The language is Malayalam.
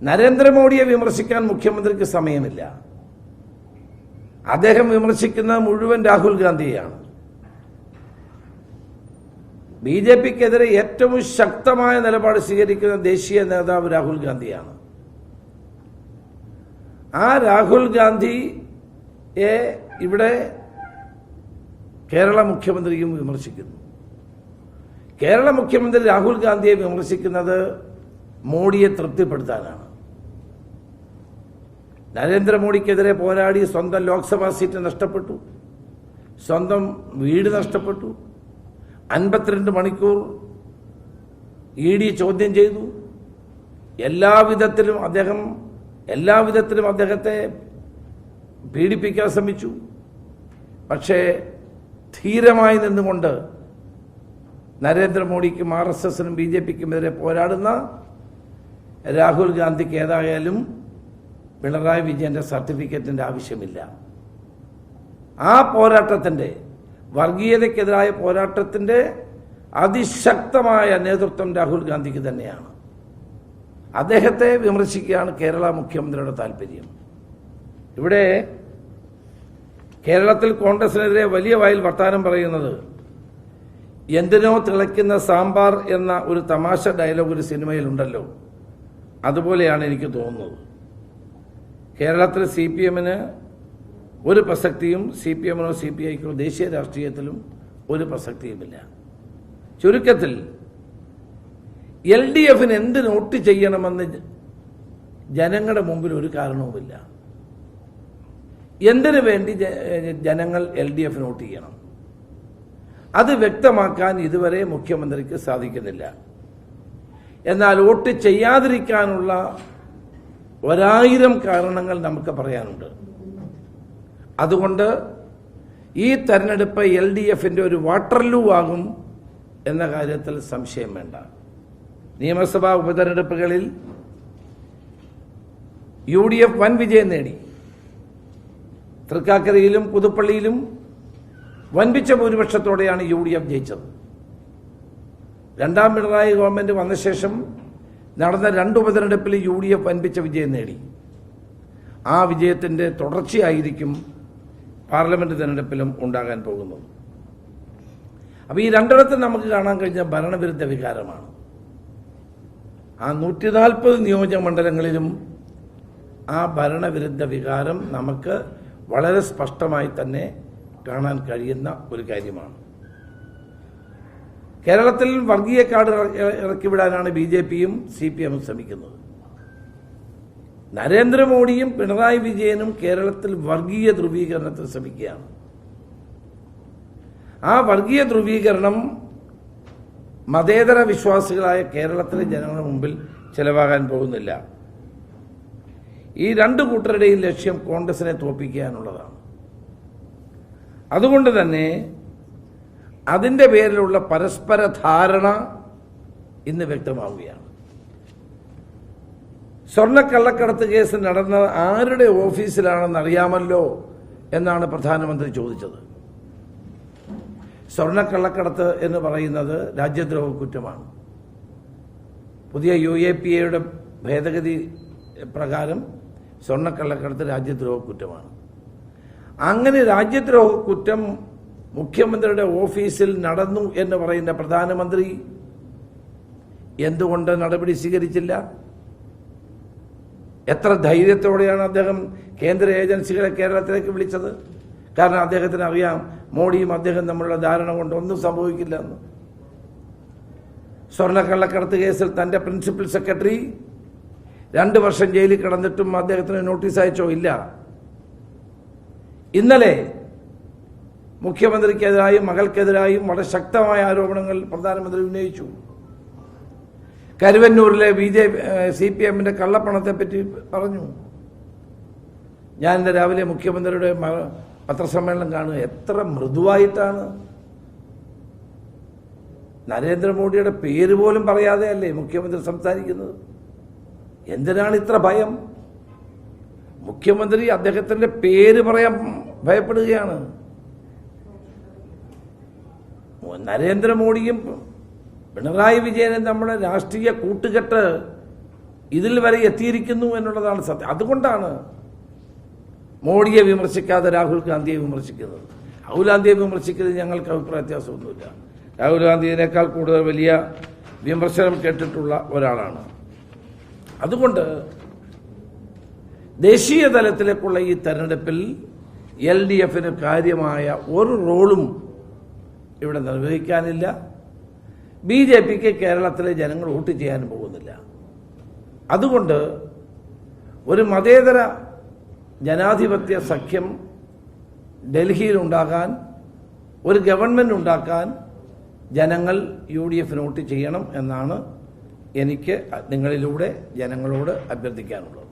നരേന്ദ്രമോദിയെ വിമർശിക്കാൻ മുഖ്യമന്ത്രിക്ക് സമയമില്ല. അദ്ദേഹം വിമർശിക്കുന്ന മുഴുവൻ രാഹുൽ ഗാന്ധിയെയാണ്. ബി.ജെ.പിക്കെതിരെ ഏറ്റവും ശക്തമായ നിലപാട് സ്വീകരിക്കുന്ന ദേശീയ നേതാവ് രാഹുൽ ഗാന്ധിയാണ്. ആ രാഹുൽ ഗാന്ധിയെ ഇവിടെ കേരള മുഖ്യമന്ത്രിയും വിമർശിക്കുന്നു. കേരള മുഖ്യമന്ത്രി രാഹുൽ ഗാന്ധിയെ വിമർശിക്കുന്നത് മോഡിയെ തൃപ്തിപ്പെടുത്താനാണ്. നരേന്ദ്രമോദിക്കെതിരെ പോരാടി സ്വന്തം ലോക്സഭാ സീറ്റ് നഷ്ടപ്പെട്ടു, സ്വന്തം വീട് നഷ്ടപ്പെട്ടു, 52 മണിക്കൂർ ED ചോദ്യം ചെയ്തു. എല്ലാവിധത്തിലും അദ്ദേഹത്തെ പീഡിപ്പിക്കാൻ ശ്രമിച്ചു. പക്ഷേ ധീരമായി നിന്നുകൊണ്ട് നരേന്ദ്രമോദിക്കും RSSനും BJPക്കുമെതിരെ പോരാടുന്ന രാഹുൽ ഗാന്ധിക്ക് ഏതായാലും പിണറായി വിജയന്റെ സർട്ടിഫിക്കറ്റിന്റെ ആവശ്യമില്ല. ആ പോരാട്ടത്തിന്റെ, വർഗീയതയ്ക്കെതിരായ പോരാട്ടത്തിന്റെ അതിശക്തമായ നേതൃത്വം രാഹുൽ ഗാന്ധിക്ക് തന്നെയാണ്. അദ്ദേഹത്തെ വിമർശിക്കുകയാണ് കേരള മുഖ്യമന്ത്രിയുടെ താല്പര്യം. ഇവിടെ കേരളത്തിൽ കോൺഗ്രസിനെതിരെ വലിയ വായിൽ വർത്താനം പറയുന്നത് എന്തിനോ തിളയ്ക്കുന്ന സാമ്പാർ എന്ന ഒരു തമാശ ഡയലോഗ് ഒരു സിനിമയിലുണ്ടല്ലോ, അതുപോലെയാണ് എനിക്ക് തോന്നുന്നത്. കേരളത്തിൽ CPMന് ഒരു പ്രസക്തിയും, CPMനോ CPIക്കോ ദേശീയ രാഷ്ട്രീയത്തിലും ഒരു പ്രസക്തിയുമില്ല. ചുരുക്കത്തിൽ LDFന് എന്ത് നോട്ട് ചെയ്യണമെന്ന് ജനങ്ങളുടെ മുമ്പിൽ ഒരു കാരണവുമില്ല. എന്തിനു വേണ്ടി ജനങ്ങൾ LDF നോട്ട് ചെയ്യണം, അത് വ്യക്തമാക്കാൻ ഇതുവരെ മുഖ്യമന്ത്രിക്ക് സാധിക്കുന്നില്ല. എന്നാൽ വോട്ട് ചെയ്യാതിരിക്കാനുള്ള 1000 കാരണങ്ങൾ നമുക്ക് പറയാനുണ്ട്. അതുകൊണ്ട് ഈ തെരഞ്ഞെടുപ്പ് LDFന്റെ ഒരു വാട്ടർലൂ ആകും എന്ന കാര്യത്തിൽ സംശയം വേണ്ട. നിയമസഭാ ഉപതെരഞ്ഞെടുപ്പുകളിൽ UDF വൻ വിജയം നേടി. തൃക്കാക്കരയിലും പുതുപ്പള്ളിയിലും വൻപിച്ച ഭൂരിപക്ഷത്തോടെയാണ് UDF ജയിച്ചത്. രണ്ടാം പിണറായി ഗവൺമെന്റ് വന്ന ശേഷം നടന്ന 2 ഉപതെരഞ്ഞെടുപ്പിൽ UDF വൻപിച്ച വിജയം നേടി. ആ വിജയത്തിന്റെ തുടർച്ചയായിരിക്കും പാർലമെന്റ് തെരഞ്ഞെടുപ്പിലും ഉണ്ടാകാൻ പോകുന്നത്. അപ്പോൾ ഈ രണ്ടിടത്തും നമുക്ക് കാണാൻ കഴിഞ്ഞ ഭരണവിരുദ്ധ വികാരമാണ്. ആ 140 നിയോജക മണ്ഡലങ്ങളിലും ആ ഭരണവിരുദ്ധ വികാരം നമുക്ക് വളരെ സ്പഷ്ടമായി തന്നെ കാണാൻ കഴിയുന്ന ഒരു കാര്യമാണ്. കേരളത്തിൽ വർഗീയ കാർഡ് ഇറക്കിവിടാനാണ് BJPയും CPMും ശ്രമിക്കുന്നത്. നരേന്ദ്രമോദിയും പിണറായി വിജയനും കേരളത്തിൽ വർഗീയ ധ്രുവീകരണത്തിന് ശ്രമിക്കുകയാണ്. ആ വർഗീയ ധ്രുവീകരണം മതേതര വിശ്വാസികളായ കേരളത്തിലെ ജനങ്ങളുടെ മുമ്പിൽ ചെലവാകാൻ പോകുന്നില്ല. ഈ 2 കൂട്ടരുടെയും ലക്ഷ്യം കോൺഗ്രസിനെ തോൽപ്പിക്കുക എന്നുള്ളതാണ്. അതുകൊണ്ട് തന്നെ അതിന്റെ പേരിലുള്ള പരസ്പര ധാരണ ഇന്ന് വ്യക്തമാവുകയാണ്. സ്വർണ്ണക്കള്ളക്കടത്ത് കേസ് നടന്നത് ആരുടെ ഓഫീസിലാണെന്ന് അറിയാമല്ലോ എന്നാണ് പ്രധാനമന്ത്രി ചോദിച്ചത്. സ്വർണ്ണക്കള്ളക്കടത്ത് എന്ന് പറയുന്നത് രാജ്യദ്രോഹ കുറ്റമാണ്. പുതിയ UAPAയുടെ ഭേദഗതി പ്രകാരം സ്വർണ്ണക്കള്ളക്കടത്ത് രാജ്യദ്രോഹ കുറ്റമാണ്. അങ്ങനെ രാജ്യദ്രോഹ കുറ്റം മുഖ്യമന്ത്രിയുടെ ഓഫീസിൽ നടന്നു എന്ന് പറയുന്ന പ്രധാനമന്ത്രി എന്തുകൊണ്ട് നടപടി സ്വീകരിച്ചില്ല? എത്ര ധൈര്യത്തോടെയാണ് അദ്ദേഹം കേന്ദ്ര ഏജൻസികളെ കേരളത്തിലേക്ക് വിളിച്ചത്? കാരണം അദ്ദേഹത്തിന് അറിയാം, മോഡിയും അദ്ദേഹം തമ്മിലുള്ള ധാരണ കൊണ്ട് ഒന്നും സംഭവിക്കില്ല എന്ന്. സ്വർണ്ണക്കള്ളക്കടത്ത് കേസിൽ തന്റെ പ്രിൻസിപ്പൽ സെക്രട്ടറി 2 വർഷം ജയിലിൽ കിടന്നിട്ടും അദ്ദേഹത്തിന് നോട്ടീസ് അയച്ചോ? ഇല്ല. ഇന്നലെ മുഖ്യമന്ത്രിക്കെതിരായും മകൾക്കെതിരായും വളരെ ശക്തമായ ആരോപണങ്ങൾ പ്രധാനമന്ത്രി ഉന്നയിച്ചു. കരുവന്നൂരിലെ CPMന്റെ കള്ളപ്പണത്തെ പറ്റി പറഞ്ഞു. ഞാൻ ഇന്ന് രാവിലെ മുഖ്യമന്ത്രിയുടെ പത്രസമ്മേളനം കാണുക. എത്ര മൃദുവായിട്ടാണ്! നരേന്ദ്രമോദിയുടെ പേര് പോലും പറയാതെ അല്ലേ മുഖ്യമന്ത്രി സംസാരിക്കുന്നത്? എന്തിനാണ് ഇത്ര ഭയം? മുഖ്യമന്ത്രി അദ്ദേഹത്തിന്റെ പേര് പറയാൻ ഭയപ്പെടുകയാണ്. നരേന്ദ്രമോദിയും പിണറായി വിജയനും നമ്മുടെ രാഷ്ട്രീയ കൂട്ടുകെട്ട് ഇതിൽ വരെ എത്തിയിരിക്കുന്നു എന്നുള്ളതാണ് സത്യം. അതുകൊണ്ടാണ് മോഡിയെ വിമർശിക്കാതെ രാഹുൽ ഗാന്ധിയെ വിമർശിക്കുന്നത്. രാഹുൽ ഗാന്ധിയെ വിമർശിക്കുന്നത് ഞങ്ങൾക്ക് അഭിപ്രായ വ്യത്യാസമൊന്നുമില്ല. രാഹുൽ ഗാന്ധിയേക്കാൾ കൂടുതൽ വലിയ വിമർശനം കേട്ടിട്ടുള്ള ഒരാളാണ്. അതുകൊണ്ട് ദേശീയ തലത്തിലേക്കുള്ള ഈ തെരഞ്ഞെടുപ്പിൽ LDFന് കാര്യമായ ഒരു റോളും ഇവിടെ നിർവഹിക്കാനില്ല. BJPക്ക് കേരളത്തിലെ ജനങ്ങൾ വോട്ട് ചെയ്യാനും പോകുന്നില്ല. അതുകൊണ്ട് ഒരു മതേതര ജനാധിപത്യ സഖ്യം ഡൽഹിയിലുണ്ടാകാൻ, ഒരു ഗവൺമെന്റ് ഉണ്ടാക്കാൻ ജനങ്ങൾ UDFന് വോട്ട് ചെയ്യണം എന്നാണ് എനിക്ക് നിങ്ങളിലൂടെ ജനങ്ങളോട് അഭ്യർത്ഥിക്കാനുള്ളത്.